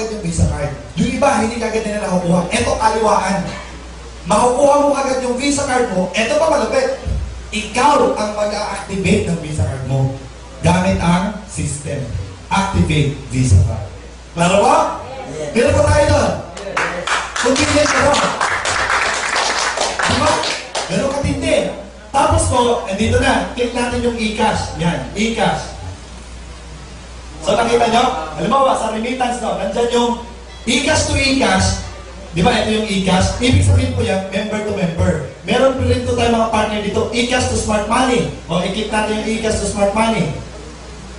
agad yung Visa card. Yung iba, hindi kagad nila nakukuha. Ito, kaliwaan. Makukuha mo agad yung Visa card mo. Ito pa malupit. Ikaw ang mag-a-activate ng Visa card mo gamit ang system. Activate Visa card. Klaro ba? Meron pa tayo doon. Convenient ka rin. Diba? Meron katindi. Tapos po, dito na, click natin yung e-cash. Yan, e-cash. So nakita nyo? Halimbawa, sa remittance no, nandyan yung e-cash to e-cash. Di ba? Ito yung e-cash. Ibig sabihin po yan, member to member. Meron po rin po tayo mga partner dito, e-cash to smart money. O, i-click natin yung e-cash to smart money.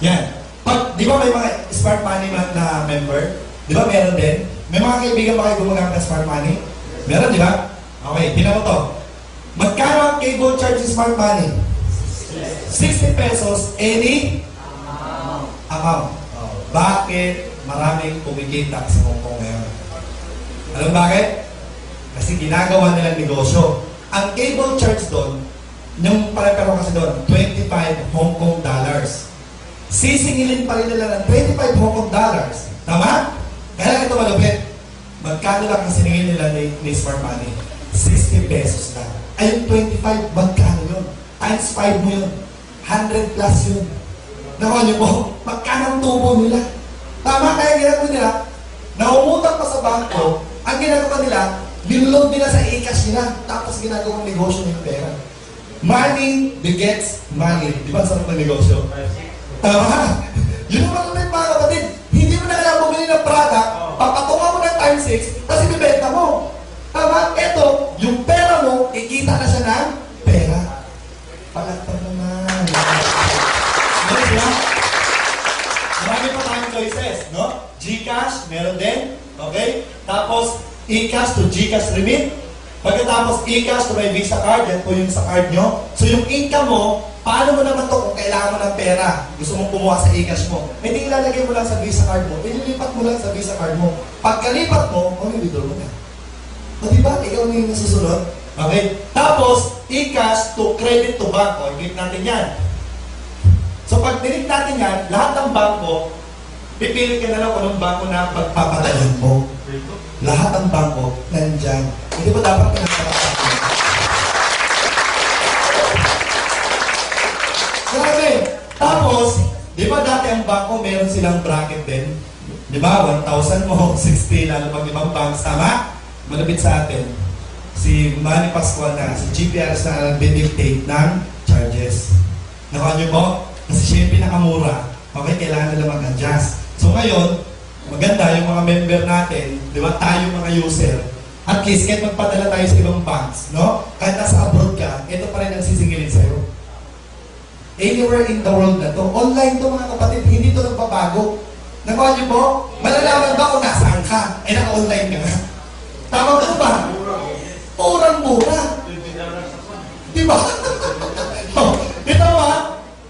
Yan. Pag, di ba may mga smart money na member? Di ba meron din? May mga kaibigan ba kayo gumagamit ng smart money? Meron, di ba? Okay, tingnan mo to. Magkano ang cable charge sa smart money? 60 pesos any amount. Oh. Bakit maraming kumikita sa Hong Kong ngayon? Alam bakit? Kasi ginagawa nilang negosyo. Ang cable charge doon, yung pare-pero kasi doon, 25 Hong Kong dollars. Sisingilin pa rin nila ng 25 Hong Kong dollars. Tama? Kaya ito malupit. Magkano lang ang siningil nila ni smart money? 60 pesos lang. Ay, yung 25, magkano yun? Times 5 mo yun. 100 plus yun. Nakuha niyo po, magkano ang tubo nila? Tama, kaya ginagawa nila, naumutang pa sa bangko, ang ginagawa nila, niload nila sa e-cash nila, tapos ginagawang negosyo ng pera. Money begets money. Di ba sarap ng negosyo? Tama. Yun naman ulit mga kapatid. Hindi mo na kailangan bumili ng product, papatunga mo ng times 6, tapos ibibenta mo. Tama? Ito, yung pera mo, ikita na siya ng pera. Palagpag naman. Diba? Marami pa tayong choices, no? GCash, meron din. Okay? Tapos, e-cash to GCash remit. Pagkatapos, e-cash to may Visa card. Yan po yung sa card nyo. So, yung income mo, paano mo naman ito kung kailangan mo ng pera? Gusto mong kumuha sa e-cash mo. Hindi ilalagay mo lang sa Visa card mo. Ililipat mo lang sa Visa card mo. Pagkalipat mo, withdraw mo na. O diba? Ikaw na yung nasusunod. Okay? Tapos, e-cash to credit to bank. O, i-click natin yan. So, pag dinig natin yan, lahat ng bangko, pipili ka na lang kung anong bangko na pagpapatayan mo. Lahat ng bangko, nandyan. Hindi ba dapat pinagpapatayan? Grabe! Tapos, di ba dati ang bangko, meron silang bracket din? Di ba? 1,000 mo, 60, lalo pag ibang banks, tama? Malapit sa atin, si Manny Pascual na, si GPRS na nag-dictate ng charges. Nakuha niyo po? Kasi siya yung pinakamura. Okay, kailangan nila mag-adjust. So ngayon, maganda yung mga member natin, di ba, tayo mga user, at least kahit magpadala tayo sa ibang banks, no? Kahit nasa abroad ka, ito pa rin ang sisingilin sa'yo. Anywhere in the world na to, online to mga kapatid, hindi to nagbabago. Nakuha niyo po? Malalaman ba kung nasaan ka? Eh, naka-online ka na. Tama po ba? Murang-mura. Di ba? Ito ba?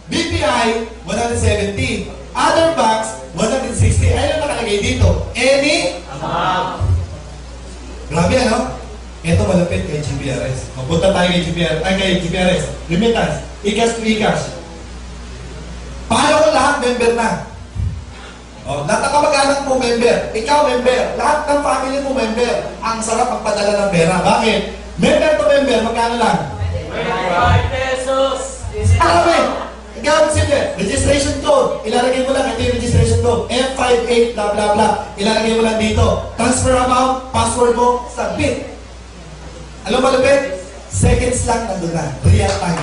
BPI, 170. Other banks, 160. Ayun ang nakalagay dito. Any? Grabe, ano? Ito malapit kay GPRS. Mapunta tayo kay GPRS. Remittance. E-cash to e-cash. Paano kung lahat member na? O, lahat ng kamag-anak mo member. Ikaw member. Lahat ng family mo member. Ang sarap magpadala ng pera. Bakit? Member to member, magkano lang? 25 pesos. Marami! Gawin sila, registration code. Ilalagay mo lang, ito yung registration code. F58, blah blah blah. Ilalagay mo lang dito. Transfer amount, password mo, submit. Alam mo malapit? Seconds lang nandun na. Real time.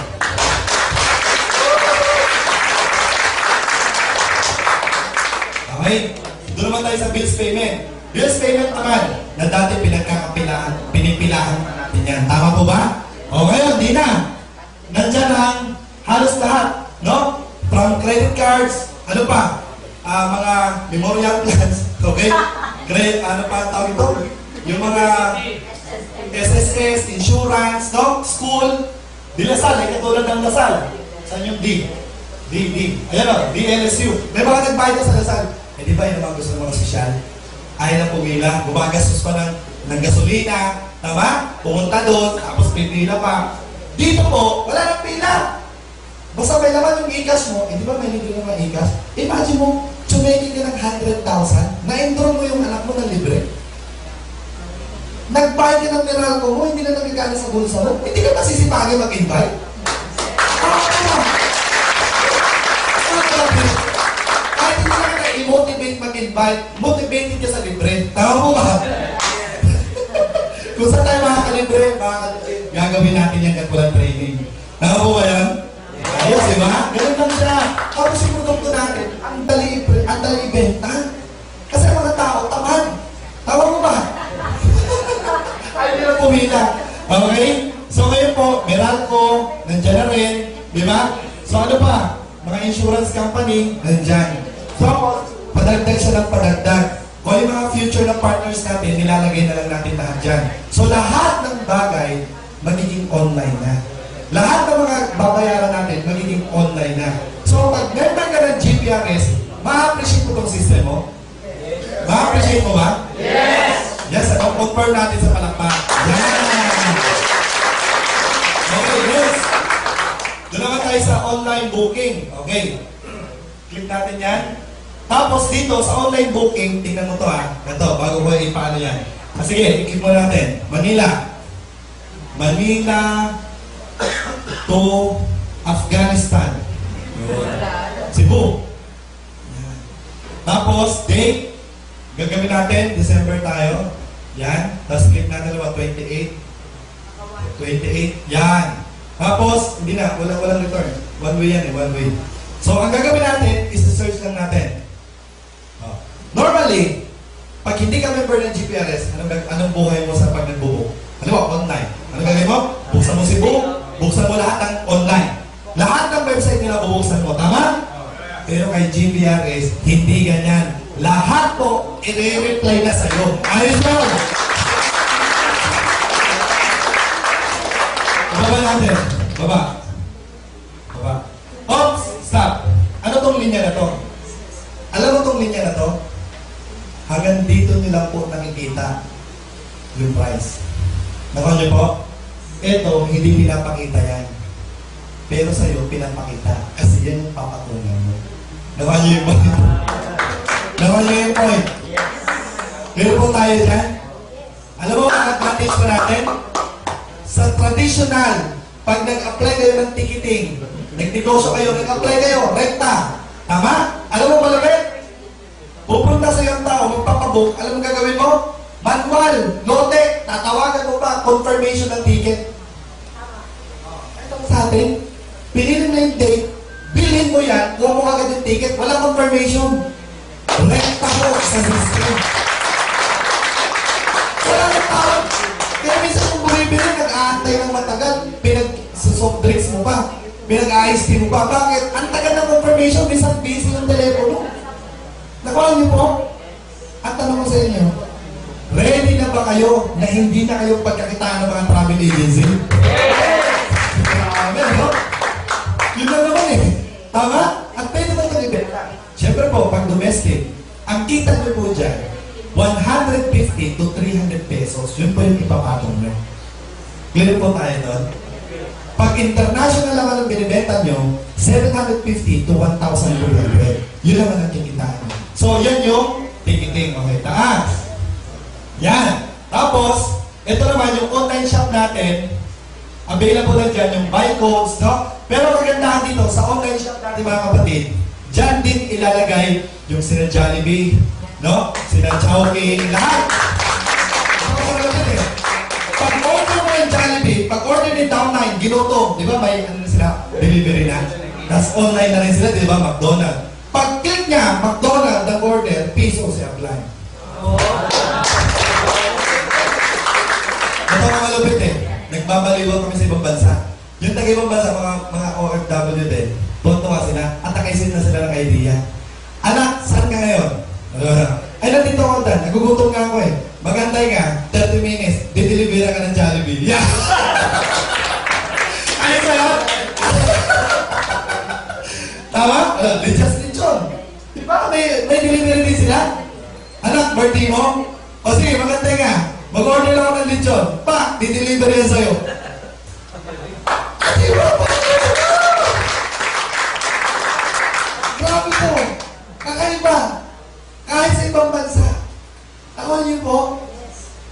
Okay? Doon naman tayo sa bills payment. Bills payment naman, na dati pinipilahan natin yan. Tama po ba? O ngayon, di na. Nandyan ang halos lahat. No? From credit cards, ano pa? Mga memorial plans, okay? Ano pa ang tawag ito? Yung mga SSS, insurance, no? School, di Lasal, ay katulad ng Lasal. Saan yung D? Ayan o, DLSU. May mga nagbayad sa Lasal. Eh di ba yun naman gusto ng mga sosyal? Ayaw na pumila, gumagastos pa ng gasolina, tama? Pumunta doon, tapos pipila pa. Dito po, wala nang pila. Basta may laman yung e-cash mo, eh di ba may libre naman e-cash? Imagine mo, Sumeki ka ng 100,000, na-enroll mo yung anak mo ng libre. Nag-buy ka ng Meralco mo, hindi na nagkakala sa bulsa mo, hindi ka masisipagin mag-invite. Kahit hindi ka na i-motivate mag-invite, motivated ka sa libre. Tama mo ba? Kung saan tayo makakalibre, gagawin natin yan kahit walang training. Tama mo ba yan? Ayos, di ba? Ganun lang siya. Tapos yung produkto natin, ang dali ibenta. Kasi ang mga tao, tamad. Tama mo ba? Ayaw nila pumila. Okay? So ngayon po, Meralco, nandyan na rin. Di ba? So ano pa? Mga insurance company, nandyan. So, padagdag siya ng padagdag. O yung mga future na partners natin, nilalagay na lang natin lahat dyan. So lahat ng bagay, magiging online na. Lahat ng mga babayaran natin, magiging online na. So pag member ka ng GPRS, ma-appreciate mo itong system mo? Ma-appreciate mo ba? Yes! Yes, ano? Confirm natin sa palakpak. Yan! Okay, yes. Doon naman tayo sa online booking. Okay. Click natin yan. Tapos dito, sa online booking, tingnan mo to ha. Ito, bago ko ipaano yan. Sige, i-click mo natin. Manila. Manila to Afghanistan. Cebu. Yan. Tapos, date. Gagawin natin, December tayo. Yan. Tapos click natin naman, 28. 28. Yan. Tapos, hindi na, walang return. One way yan eh, one way. So, ang gagawin natin is search lang natin. Normally, pag hindi ka member ng GPRS, anong buhay mo sa pag nagbubook? Ano ba? Online. Ano gagawin mo? Buksan mo si book, buksan mo lahat ng online. Lahat ng website nila bubuksan mo. Tama? Pero kay GPRS, hindi ganyan. Lahat po, i-reply na sa'yo. Ayos mo! Baba natin. Baba. Baba. Oops! Stop. Ano tong linya na to? Alam mo tong linya na to? Hanggang dito nyo lang po nakikita yung price. Nakuha nyo po? Ito, hindi pinapakita yan. Pero sa'yo, pinapakita. Kasi yan yung papatungan mo. Nakuha nyo yung point? Nakuha nyo yung point? Pero po tayo dyan. Alam mo ang advantage pa natin? Sa traditional, pag nag-apply kayo ng ticketing, nag-negosyo kayo, nag-apply kayo, rekta. Tama? Alam mo malapit? Pupunta sa iyong tao, magpapabook, alam mo gagawin mo? Manual, lote, tatawagan mo pa, confirmation ng ticket. Itong sa atin, piliin na yung date, bilhin mo yan, kuha mo agad yung ticket, walang confirmation. Rekta ko sa system. Wala nang tawag. Kaya minsan kung bumibili, nag-aantay ng matagal, pinag-soft drinks mo pa, pinag-ice tea mo pa. Bakit? Ang tagal ng confirmation, minsan busy yung telepono. Nakuha niyo po? At tanong ko sa inyo, ready na ba kayo na hindi na kayo pagkakitaan ng mga travel agency? Amen, no? Yun lang naman eh. Tama? At pwede mo ito ibenta. Siyempre po, pag domestic, ang kita niyo po dyan, 150 to 300 pesos, yun po yung ipapatong nyo. Clear po tayo doon? Pag international naman ang binibenta nyo, 750 to 1,200. Yun naman ang kikitaan nyo. So, yan yung ticketing. Okay, taas. Yan. Tapos, ito naman yung online shop natin. Available na dyan yung buy codes, no? Pero kagandahan dito, sa online shop natin mga kapatid, dyan din ilalagay yung sina Jollibee, no? Sina Chowking, lahat. Pag order mo yung Jollibee, pag order ni Down9, ginutom, di ba may ano na sila, delivery na? Tapos online na rin sila, di ba, McDonald's. Pag click niya, McDonald's, the order, piso siya apply. Ito mga malupit eh. Nagbabaliwan kami sa ibang bansa. Yung taga-ibang bansa, mga OFW din, tuntua sila, at nakaisin na sila ng idea. Anak, saan ka ngayon? Ay, nandito ako dyan. Nagugutom nga ako eh. Magantay ka, 30 minutes, didelivery ka ng Jollibee. Yeah! Ayos ba yun? Tama? Lichas lechon. Di ba may delivery din sila? Anak, birthday mo? O sige, magantay ka. Mag-order lang ako ng lechon. Pa, didelivery yan sa'yo. Di ba? Grabe po. Kakaiba. Nakuha niyo po?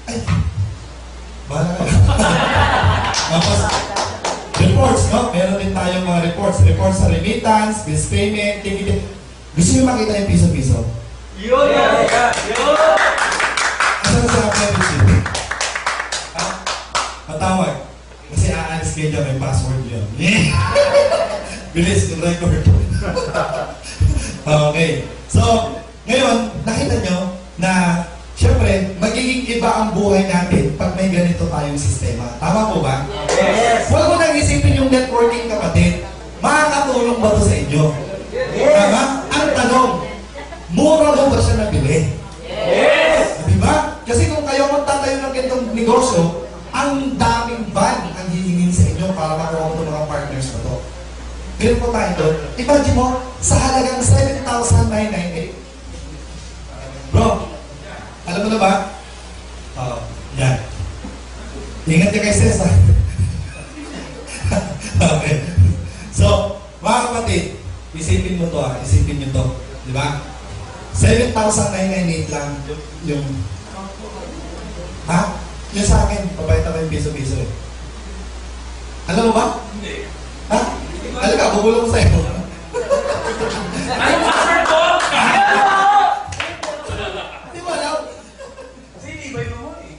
Ay, bahala kayo. Tapos, reports, no? Meron din tayong mga reports. Reports sa remittance, bills payment, ticket. Gusto niyo makita yung piso-piso? Yun! Yun! Ano na sa membership? Ha? Matawag. Kasi aalis kayo dyan, may password yun. Bilis yung record. Okay. So, ngayon, nakita nyo na, syempre, magiging iba ang buhay natin pag may ganito tayong sistema. Tama po ba? Yes! Huwag mo nang isipin yung networking, kapatid. Makakatulong ba ito sa inyo? Tama? Ang tanong, mura mo ba siya nabili? Yes! Diba? Kasi kung kayo magtatayo ng ganitong negosyo, ang daming ban ang hihingin sa inyo para makuha mo mga partners na to. Pero po tayo doon, imagine mo, sa halagang 7,998. Bro, alam mo na ba? Oo, yan. Ingat ka kay Ses, ha? Okay. So, mga kapatid, isipin mo to, ha? Isipin nyo to. Di ba? 7,998 lang yung... Ha? Yung sa akin, pabayta ko yung piso-piso eh. Alam mo ba? Hindi. Ha? Alam ka, bubulong ko sa'yo. Ano password ko? Di mo alam? Kasi iba yung mo eh.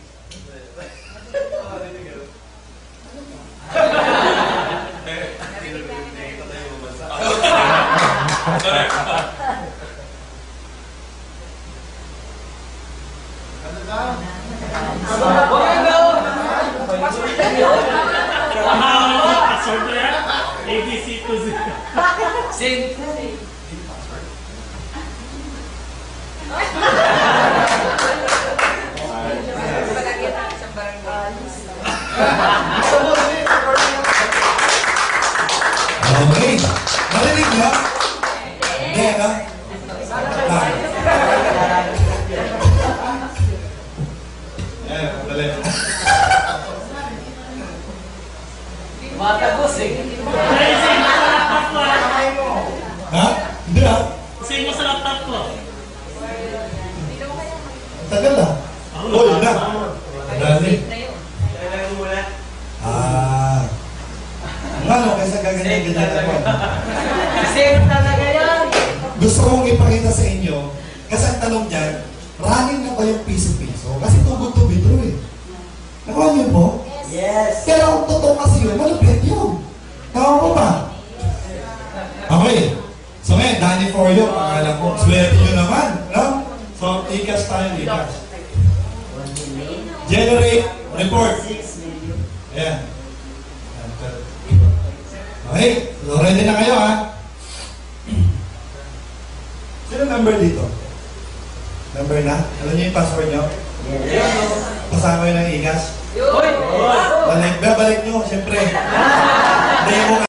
Password na yan? ABC to Z. Sin. Okay. Marinig nyo? Hindi, no? Ayan, dali. Matagos eh. Ay, sing mo sa laptop ko. Ha? Hindi ah. Sing mo sa laptop ko. Tagal ah. Oh, yun na. Dali. Kailangan mo muna. Ah. Ano, kaysa gaganyan-ganyan ako. Sin talaga yan. Gusto kong ipakita sa inyo, kasi ang tanong dyan, running na ba yung piso-piso? Kasi too good to be true eh. Nakuha niyo po? Yes. Pero kung totoo kasi yun, malupit yun. Tama po ba? Okay. So ngayon, Danny for you, pangalan ko. Swerte nyo naman, no? So, ikas tayo, ikas. Generate report. Ayan. Okay. So, ready na kayo, ha? Sino member dito? Member na? Alam niyo yung password nyo? Kasama yun ng ikas? Uy! Babalik nyo, siyempre. Demo